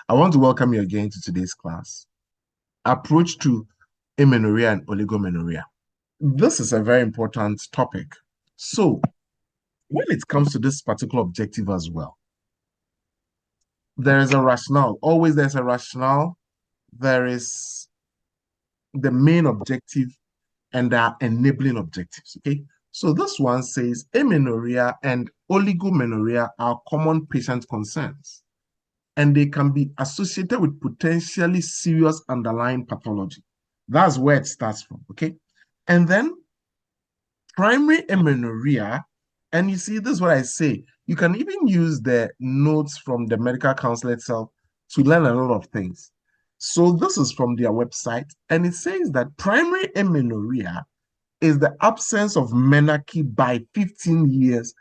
I want to welcome you again to today's class. Approach to amenorrhea and oligomenorrhea. This is a very important topic. So, when it comes to this particular objective as well, there is a rationale. Always there's a rationale. There is the main objective and there are enabling objectives. Okay. So this one says amenorrhea and oligomenorrhea are common patient concerns, and they can be associated with potentially serious underlying pathology. That's where it starts from, okay? And then primary amenorrhea, and you see, this is what I say. You can even use the notes from the medical council itself to learn a lot of things. So this is from their website, and it says that primary amenorrhea is the absence of menarche by 15 years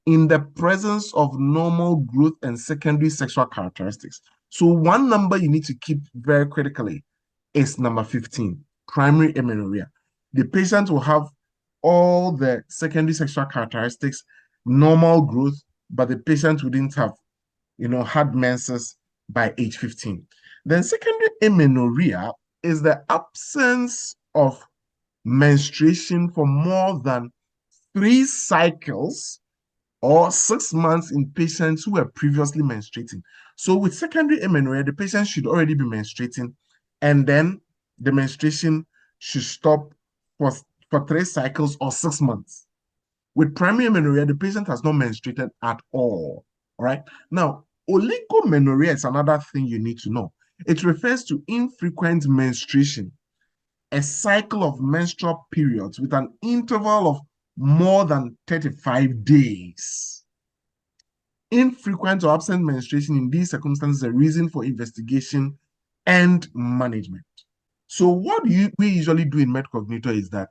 in the presence of normal growth and secondary sexual characteristics. So one number you need to keep very critically is number 15, primary amenorrhea. The patient will have all the secondary sexual characteristics, normal growth, but the patient wouldn't have, had menses by age 15. Then secondary amenorrhea is the absence of menstruation for more than 3 cycles or 6 months in patients who were previously menstruating. So with secondary amenorrhea, the patient should already be menstruating, and then the menstruation should stop for 3 cycles or 6 months. With primary amenorrhea, the patient has not menstruated at all. All right. Now, oligomenorrhea is another thing you need to know. It refers to infrequent menstruation, a cycle of menstrual periods with an interval of more than 35 days. Infrequent or absent menstruation in these circumstances is a reason for investigation and management. So what we usually do in MedCognitor is that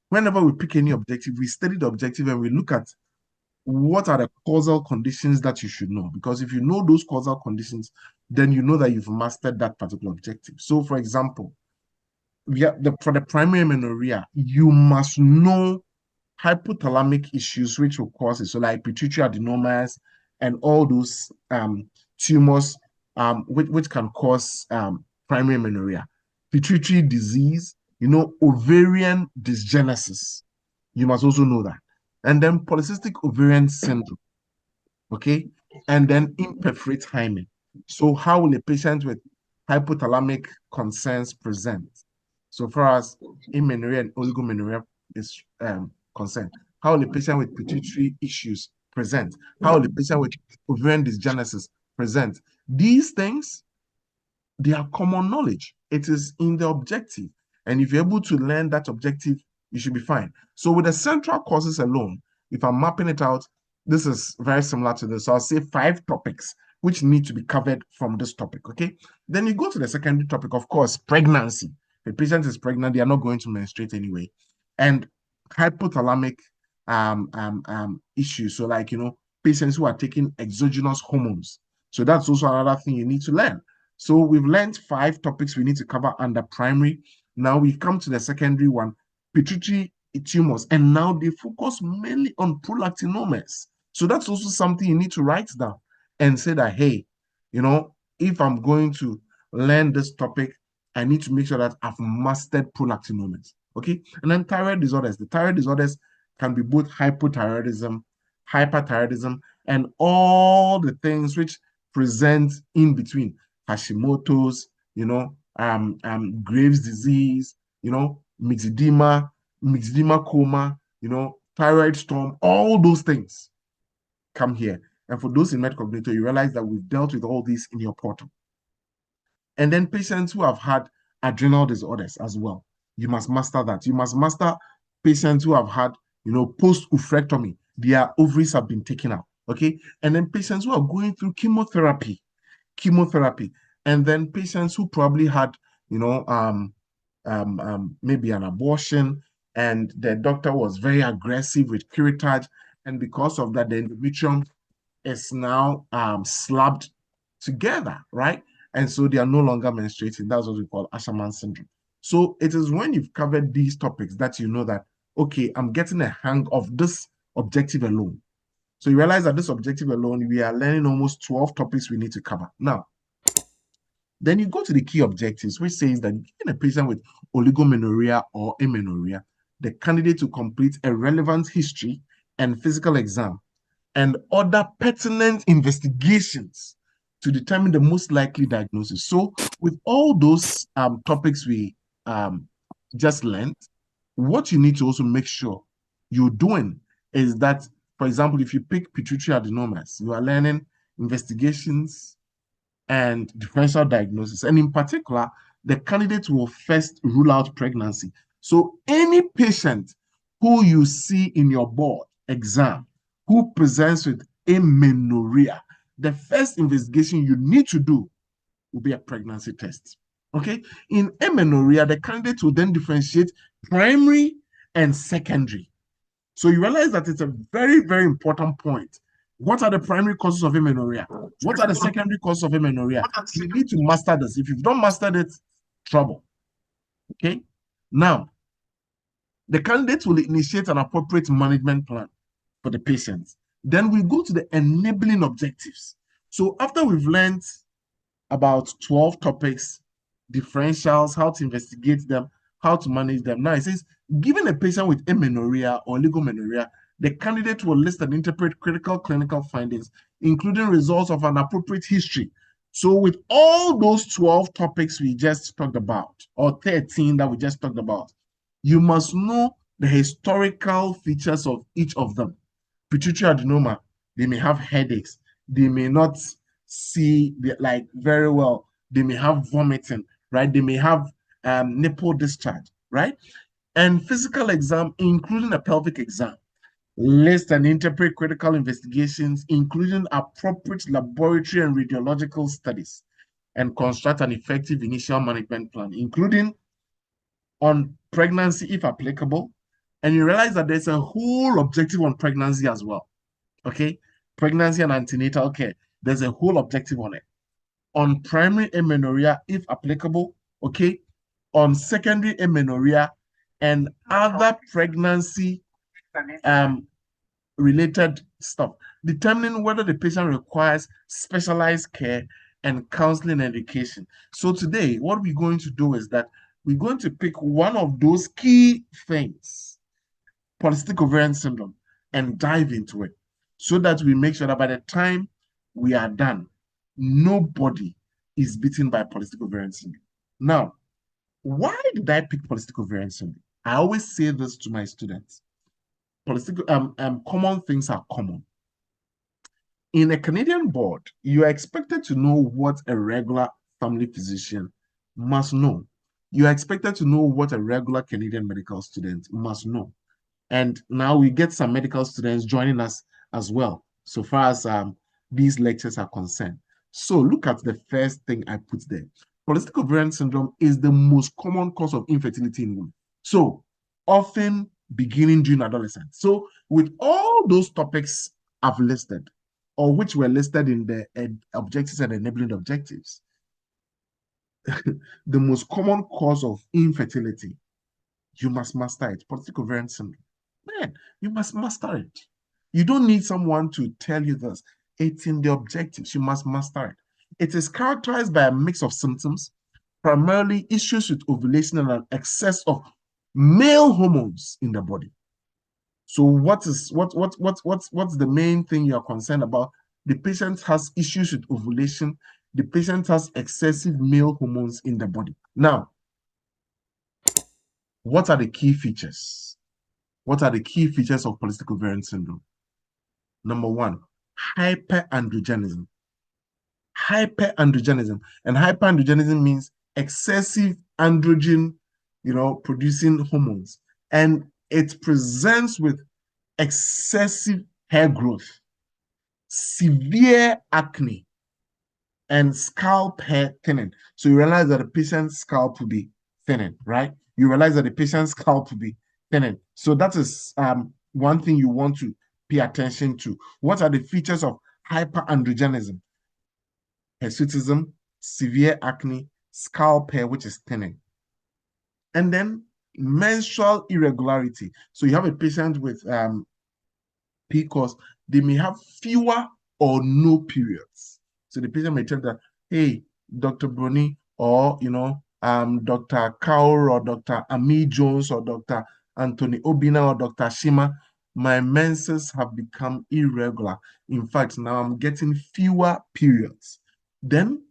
whenever we pick any objective, we study the objective and we look at what are the causal conditions that you should know. Because if you know those causal conditions, then you know that you've mastered that particular objective. So for example, for the primary amenorrhea, you must know hypothalamic issues which will cause it. So like pituitary adenomas and all those tumors which can cause primary amenorrhea. Pituitary disease, ovarian dysgenesis. You must also know that. And then polycystic ovarian syndrome, okay? And then imperforate hymen. So how will a patient with hypothalamic concerns present? So far as amenorrhea and oligomenorrhea is concerned, how will a patient with pituitary issues present? How will a patient with ovarian dysgenesis present? These things, they are common knowledge. It is in the objective. And if you're able to learn that objective, you should be fine. So with the central causes alone, if I'm mapping it out, this is very similar to this. So I'll say 5 topics which need to be covered from this topic, okay? Then you go to the secondary topic, of course, pregnancy. If a patient is pregnant, they are not going to menstruate anyway. And hypothalamic issues. So like, patients who are taking exogenous hormones. So that's also another thing you need to learn. So we've learned 5 topics we need to cover under primary. Now we've come to the secondary one, pituitary tumors, and now they focus mainly on prolactinomas. So that's also something you need to write down and say that, hey, if I'm going to learn this topic, I need to make sure that I've mastered prolactinomas. Okay. And then thyroid disorders. The thyroid disorders can be both hypothyroidism, hyperthyroidism, and all the things which present in between. Hashimoto's, Graves' disease, myxedema coma, thyroid storm, all those things come here. And for those in MedCognitor, you realize that we've dealt with all these in your portal. And then patients who have had adrenal disorders as well. You must master that. You must master patients who have had, post-oophorectomy. Their ovaries have been taken out, okay? And then patients who are going through chemotherapy. And then patients who probably had, maybe an abortion, and the doctor was very aggressive with curettage, and because of that, the endometrium is now slabbed together, right? And so they are no longer menstruating. That's what we call Asherman syndrome. So it is when you've covered these topics that you know that, okay, I'm getting a hang of this objective alone. So you realize that this objective alone, we are learning almost 12 topics we need to cover. Now, Then you go to the key objectives, which says that given a patient with oligomenorrhea or amenorrhea, the candidate to complete a relevant history and physical exam and other pertinent investigations to determine the most likely diagnosis. So with all those topics we just learned, what you need to also make sure you're doing is that, for example, if you pick pituitary adenomas, you are learning investigations and differential diagnosis. And in particular, the candidate will first rule out pregnancy. So any patient who you see in your board exam who presents with amenorrhea, the first investigation you need to do will be a pregnancy test. Okay? In amenorrhea, the candidate will then differentiate primary and secondary. So you realize that it's a very, very important point. What are the primary causes of amenorrhea? What are the secondary causes of amenorrhea? You need to master this. If you've not mastered it, trouble. Okay? Now, the candidate will initiate an appropriate management plan for the patient. Then we go to the enabling objectives. So after we've learned about 12 topics, differentials, how to investigate them, how to manage them. Now it says, given a patient with amenorrhea or oligomenorrhea, the candidate will list and interpret critical clinical findings, including results of an appropriate history. So with all those 12 topics we just talked about, or 13 that we just talked about, you must know the historical features of each of them. Pituitary adenoma, they may have headaches, they may not see like very well, they may have vomiting, right? They may have nipple discharge, right? And physical exam, including a pelvic exam, list and interpret critical investigations, including appropriate laboratory and radiological studies, and construct an effective initial management plan, including on pregnancy if applicable. And you realize that there's a whole objective on pregnancy as well. Okay, pregnancy and antenatal care, there's a whole objective on it. On primary amenorrhea, if applicable, okay, on secondary amenorrhea and other pregnancy related stuff, determining whether the patient requires specialized care and counseling and education. So today, what we're going to do is that we're going to pick one of those key things, polycystic ovarian syndrome, and dive into it so that we make sure that by the time we are done, nobody is beaten by polycystic ovarian syndrome. Now, why did I pick polycystic ovarian syndrome? I always say this to my students. Common things are common. In a Canadian board, you are expected to know what a regular family physician must know. You are expected to know what a regular Canadian medical student must know. And now we get some medical students joining us as well, so far as these lectures are concerned. So look at the first thing I put there. Polycystic ovarian syndrome is the most common cause of infertility in women. So often beginning during adolescence. So with all those topics I've listed, or which were listed in the objectives and enabling objectives, the most common cause of infertility, you must master it. Polycystic ovarian syndrome. Man, you must master it. You don't need someone to tell you this. It's in the objectives. You must master it. It is characterized by a mix of symptoms, primarily issues with ovulation and an excess of male hormones in the body. So what's the main thing you are concerned about? The patient has issues with ovulation. The patient has excessive male hormones in the body. Now, what are the key features? What are the key features of polycystic ovarian syndrome? Number one, hyperandrogenism. Hyperandrogenism. And hyperandrogenism means excessive androgen, producing hormones. And it presents with excessive hair growth, severe acne, and scalp hair thinning. So you realize that the patient's scalp will be thinning, right? You realize that the patient's scalp will be thinning. So that is one thing you want to pay attention to. What are the features of hyperandrogenism? Hirsutism, severe acne, scalp hair, which is thinning. And then menstrual irregularity. So you have a patient with PCOS, they may have fewer or no periods. So the patient may tell that, hey, Dr. Bruni or, Dr. Kaur or Dr. Ami Jones or Dr. Anthony Obina or Dr. Shima, my menses have become irregular. In fact, now I'm getting fewer periods. Then,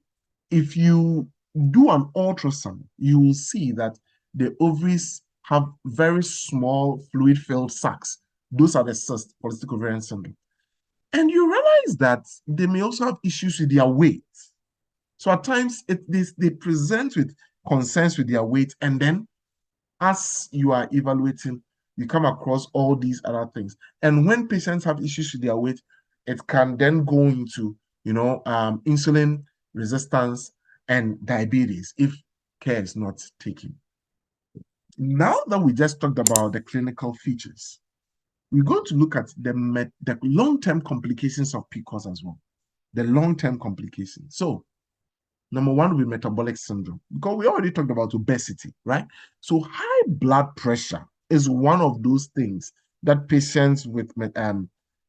if you do an ultrasound, you will see that the ovaries have very small fluid-filled sacs. Those are the cysts, polycystic ovarian syndrome. And you realize that they may also have issues with their weight. So at times they present with concerns with their weight, and then as you are evaluating, you come across all these other things. And when patients have issues with their weight, it can then go into insulin resistance and diabetes if care is not taken. Now that we just talked about the clinical features, we're going to look at the long-term complications of PCOS as well. The long-term complications. So number one will be metabolic syndrome, because we already talked about obesity, right? So high blood pressure is one of those things that patients with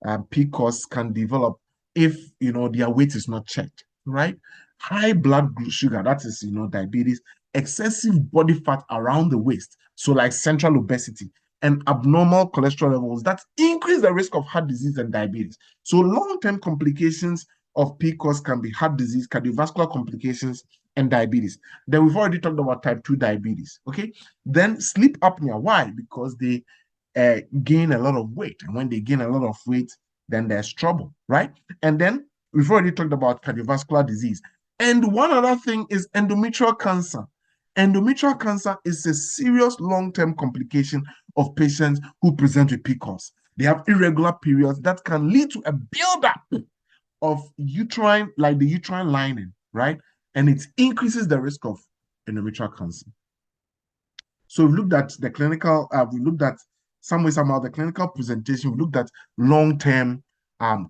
PCOS can develop if their weight is not checked, right? High blood sugar, that is diabetes, excessive body fat around the waist, so like central obesity, and abnormal cholesterol levels that increase the risk of heart disease and diabetes. So long-term complications of PCOS can be heart disease, cardiovascular complications, and diabetes. Then we've already talked about type 2 diabetes, okay? Then sleep apnea. Why? Because they gain a lot of weight. And when they gain a lot of weight, then there's trouble, right? And then we've already talked about cardiovascular disease. And one other thing is endometrial cancer. Endometrial cancer is a serious long-term complication of patients who present with PCOS. They have irregular periods that can lead to a buildup of uterine, like the uterine lining, right? And it increases the risk of endometrial cancer. So we looked at the clinical, we looked at somehow the clinical presentation, we looked at long-term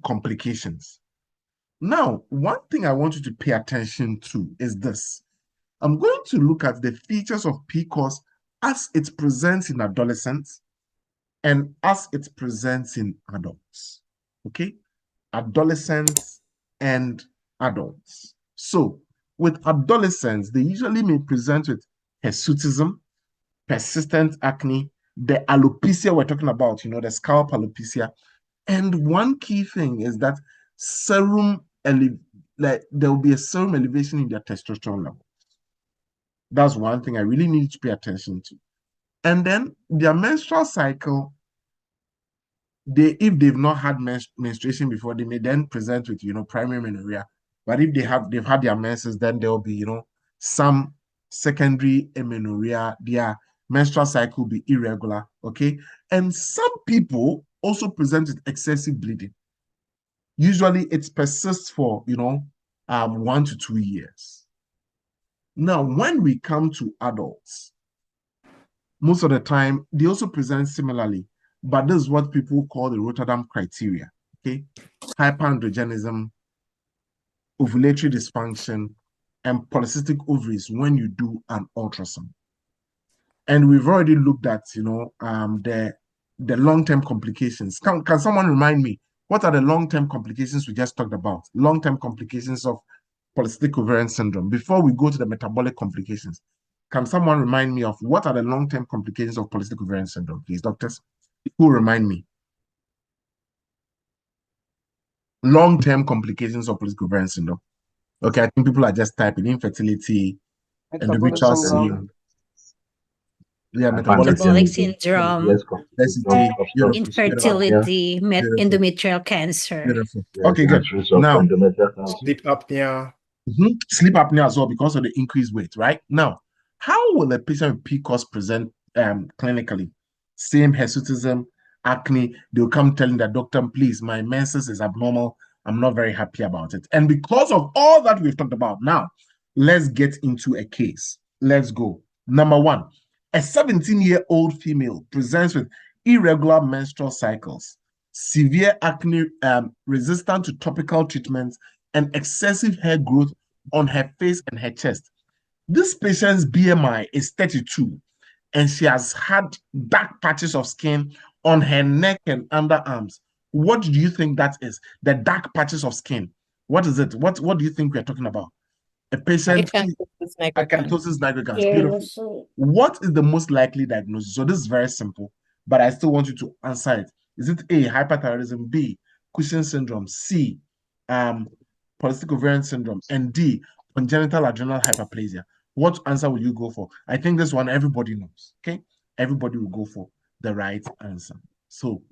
complications. Now, one thing I want you to pay attention to is this. I'm going to look at the features of PCOS as it presents in adolescents and as it presents in adults, okay? Adolescents and adults. So with adolescents, they usually may present with hirsutism, persistent acne, the alopecia we're talking about, the scalp alopecia. And one key thing is that there will be a serum elevation in their testosterone level. That's one thing I really need to pay attention to. And then their menstrual cycle, if they've not had menstruation before, they may then present with primary amenorrhea. But if they've had their menses, then there will be some secondary amenorrhea. Their menstrual cycle will be irregular. Okay, and some people also present with excessive bleeding. Usually, it persists for 1 to 2 years. Now, when we come to adults, most of the time they also present similarly. But this is what people call the Rotterdam criteria, okay? Hyperandrogenism, ovulatory dysfunction, and polycystic ovaries when you do an ultrasound. And we've already looked at, the long-term complications. Can someone remind me, what are the long-term complications we just talked about? Long-term complications of polycystic ovarian syndrome. Before we go to the metabolic complications, can someone remind me of what are the long-term complications of polycystic ovarian syndrome, please, doctors? Who remind me? Long-term complications of polycystic ovarian syndrome. Okay, I think people are just typing infertility, endometrial syndrome. Yeah, metabolic syndrome, obesity, infertility, endometrial cancer. Beautiful. Okay, good. Now, sleep apnea. Sleep apnea as well because of the increased weight, right? Now, how will a patient with PCOS present clinically? Same hirsutism, acne, they'll come telling the doctor, please, my menses is abnormal. I'm not very happy about it. And because of all that we've talked about, now, let's get into a case. Let's go. Number one, a 17-year-old female presents with irregular menstrual cycles, severe acne, resistant to topical treatments, and excessive hair growth on her face and her chest. This patient's BMI is 32, and she has had dark patches of skin on her neck and underarms. What do you think that is? The dark patches of skin. What is it? What do you think we're talking about? A patient Acanthosis nigricans. Acanthosis nigricans. Beautiful. What is the most likely diagnosis? So this is very simple, but I still want you to answer it. Is it A, hyperthyroidism, B, Cushing's syndrome, C, polycystic ovarian syndrome, and D, congenital adrenal hyperplasia? What answer will you go for? I think this one everybody knows. Okay, everybody will go for the right answer. So